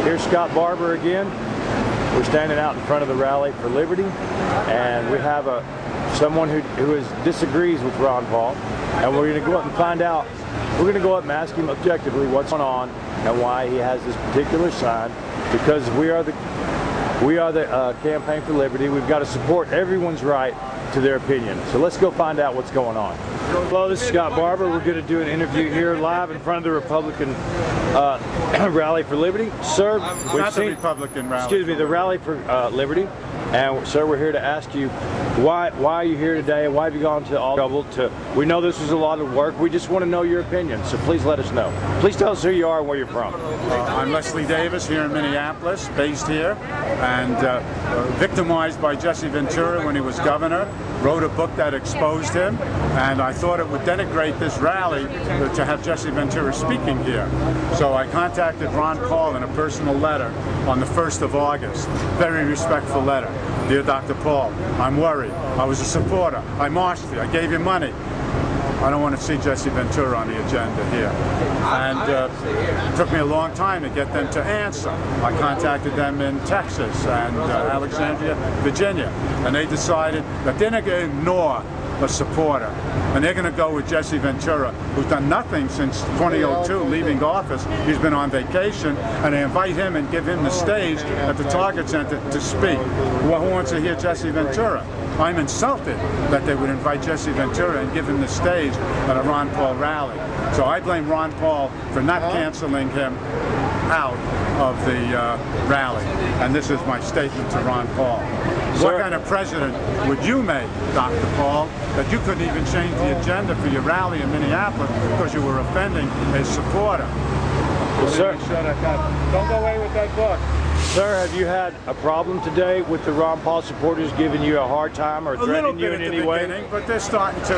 Here's Scott Barber again. We're standing out in front of the Rally for Liberty, and we have someone who disagrees with Ron Paul, and we're going to go up and find out. We're going to go up and ask him objectively what's going on and why he has this particular sign, because we are the Campaign for Liberty. We've got to support everyone's right to their opinion. So let's go find out what's going on. Hello, this is Scott Barber. We're going to do an interview here live in front of the Republican Rally for Liberty. Sir, not the Republican Rally. Excuse me, the Rally for Liberty. And sir, we're here to ask you why are you here today? Why have you gone to all trouble to? We know this was a lot of work. We just want to know your opinion. So please let us know. Please tell us who you are and where you're from. I'm Leslie Davis here in Minneapolis, based here, and victimized by Jesse Ventura when he was governor. Wrote a book that exposed him, and I thought it would denigrate this rally to have Jesse Ventura speaking here. So I contacted Ron Paul in a personal letter on the 1st of August. Very respectful letter. Dear Dr. Paul, I'm worried. I was a supporter. I marched here. I gave you money. I don't want to see Jesse Ventura on the agenda here. And it took me a long time to get them to answer. I contacted them in Texas and Alexandria, Virginia, and they decided that they're not going to ignore a supporter, and they're going to go with Jesse Ventura, who's done nothing since 2002, leaving office. He's been on vacation, and they invite him and give him the stage at the Target Center to speak. Who wants to hear Jesse Ventura? I'm insulted that they would invite Jesse Ventura and give him the stage at a Ron Paul rally. So I blame Ron Paul for not canceling him out of the rally. And this is my statement to Ron Paul. Sir, what kind of president would you make, Dr. Paul, that you couldn't even change the agenda for your rally in Minneapolis because you were offending a supporter? Well, sir, don't go away with that book. Sir, have you had a problem today with the Ron Paul supporters giving you a hard time or threatening you in any way? But they're starting to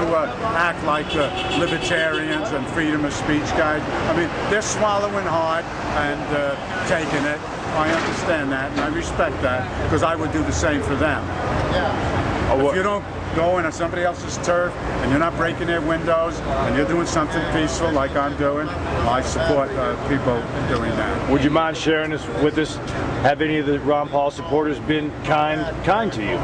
act like libertarians and freedom of speech guys. I mean, they're swallowing hard and taking it. I understand that, and I respect that, because I would do the same for them. Yeah. If you don't go into somebody else's turf and you're not breaking their windows and you're doing something peaceful like I'm doing, I support people doing that. Would you mind sharing this with us? Have any of the Ron Paul supporters been kind to you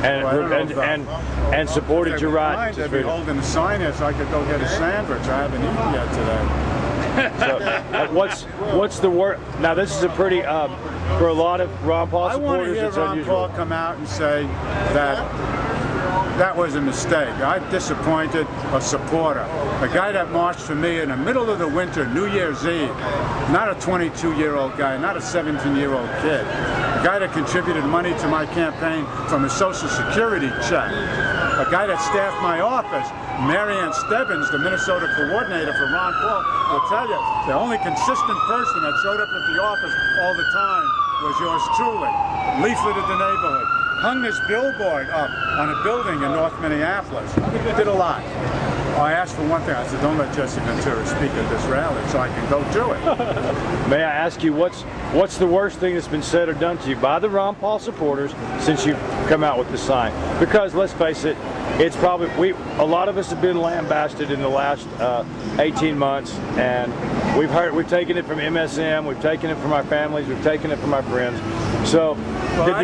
and supported your right? They'd be holding a sign here so I could go get a sandwich. I haven't eaten yet today. So, what's the word? Now this is a pretty for a lot of Ron Paul supporters. I want to hear Ron Paul come out and say that was a mistake. I disappointed a supporter, a guy that marched for me in the middle of the winter, New Year's Eve. Not a 22-year-old guy, not a 17-year-old kid. A guy that contributed money to my campaign from his Social Security check. A guy that staffed my office. Marianne Stebbins, the Minnesota coordinator for Ron Paul, will tell you the only consistent person that showed up at the office all the time was yours truly. Leafleted the neighborhood. Hung this billboard up on a building in North Minneapolis. Did a lot. I asked for one thing. I said, don't let Jesse Ventura speak at this rally so I can go do it. May I ask you, what's the worst thing that's been said or done to you by the Ron Paul supporters since you've come out with the sign? Because let's face it, it's probably a lot of us have been lambasted in the last 18 months, and we've taken it from MSM, we've taken it from our families, we've taken it from our friends. So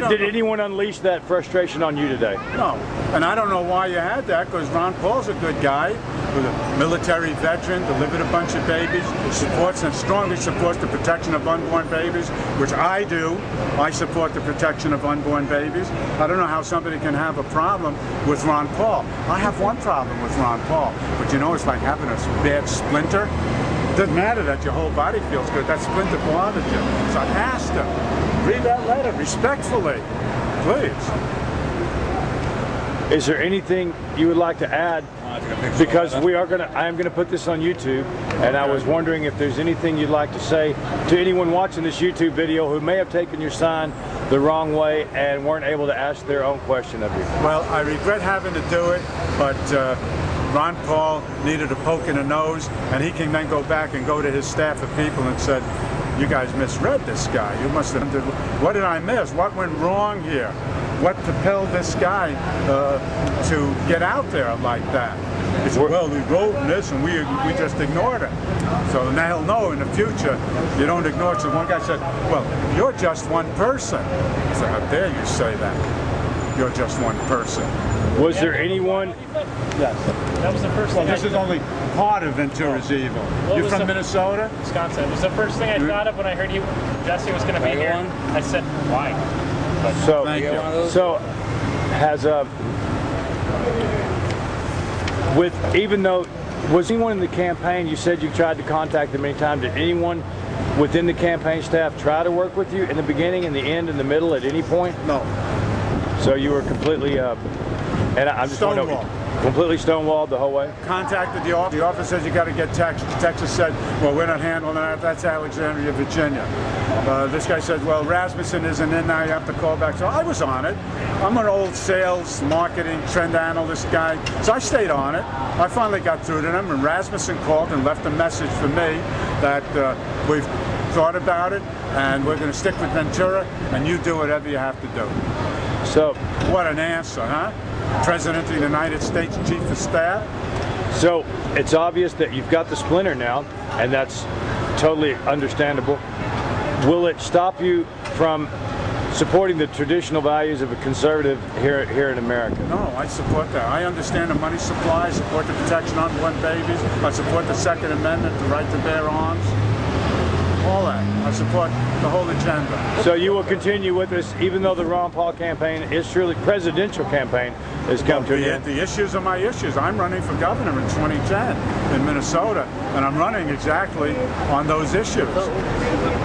did anyone unleash that frustration on you today? No, and I don't know why you had that, because Ron Paul's a good guy, with a military veteran, delivered a bunch of babies, supports and strongly supports the protection of unborn babies, which I do. I support the protection of unborn babies. I don't know how somebody can have a problem with Ron Paul. I have one problem with Ron Paul, but you know, it's like having a bad splinter. It doesn't matter that your whole body feels good, that splinter bothers you. So I asked him, read that letter respectfully, please. Is there anything you would like to add? Because I am gonna put this on YouTube, and I was wondering if there's anything you'd like to say to anyone watching this YouTube video who may have taken your sign the wrong way and weren't able to ask their own question of you. Well, I regret having to do it, but Ron Paul needed a poke in the nose, and he can then go back and go to his staff of people and said, you guys misread this guy. You must have, what did I miss? What went wrong here? What propelled this guy to get out there like that? He said, well, we wrote this and we just ignored it. So now he'll know in the future you don't ignore it. So one guy said, well, you're just one person. I said, how dare you say that? You're just one person. Was there anyone? Yes. That was the first thing. This is only part of Ventura's evil. You're from Minnesota? Wisconsin. It was the first thing I thought of when I heard Jesse was going to be here. I said, why? But So, Thank you. so has even though, was anyone in the campaign, you said you tried to contact them many times, did anyone within the campaign staff try to work with you in the beginning, in the end, in the middle, at any point? No. So you were completely, and I just want to know, completely stonewalled the whole way? Contacted the office. The office says you got to get Texas. Texas said, well, we're not handling that. That's Alexandria, Virginia. This guy said, well, Rasmussen isn't in now. You have to call back. So I was on it. I'm an old sales, marketing, trend analyst guy. So I stayed on it. I finally got through to them, and Rasmussen called and left a message for me that we've thought about it, and we're going to stick with Ventura, and you do whatever you have to do. So, what an answer, huh? President of the United States, Chief of Staff. So it's obvious that you've got the splinter now, and that's totally understandable. Will it stop you from supporting the traditional values of a conservative here in America? No, I support that. I understand the money supply. I support the protection on unborn babies. I support the Second Amendment, the right to bear arms. All that. I support the whole agenda. So you will continue with this, even though the Ron Paul campaign is truly presidential campaign has come to an end. The issues are my issues. I'm running for governor in 2010 in Minnesota, and I'm running exactly on those issues.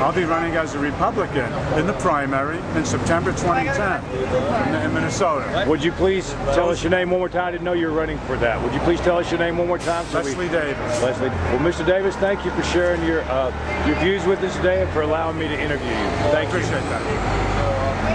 I'll be running as a Republican in the primary in September 2010 in Minnesota. Would you please tell us your name one more time? I didn't know you were running for that. Would you please tell us your name one more time? Leslie Davis. Leslie. Well, Mr. Davis, thank you for sharing your views with us today and for allowing me to interview you. Thank you. Appreciate that.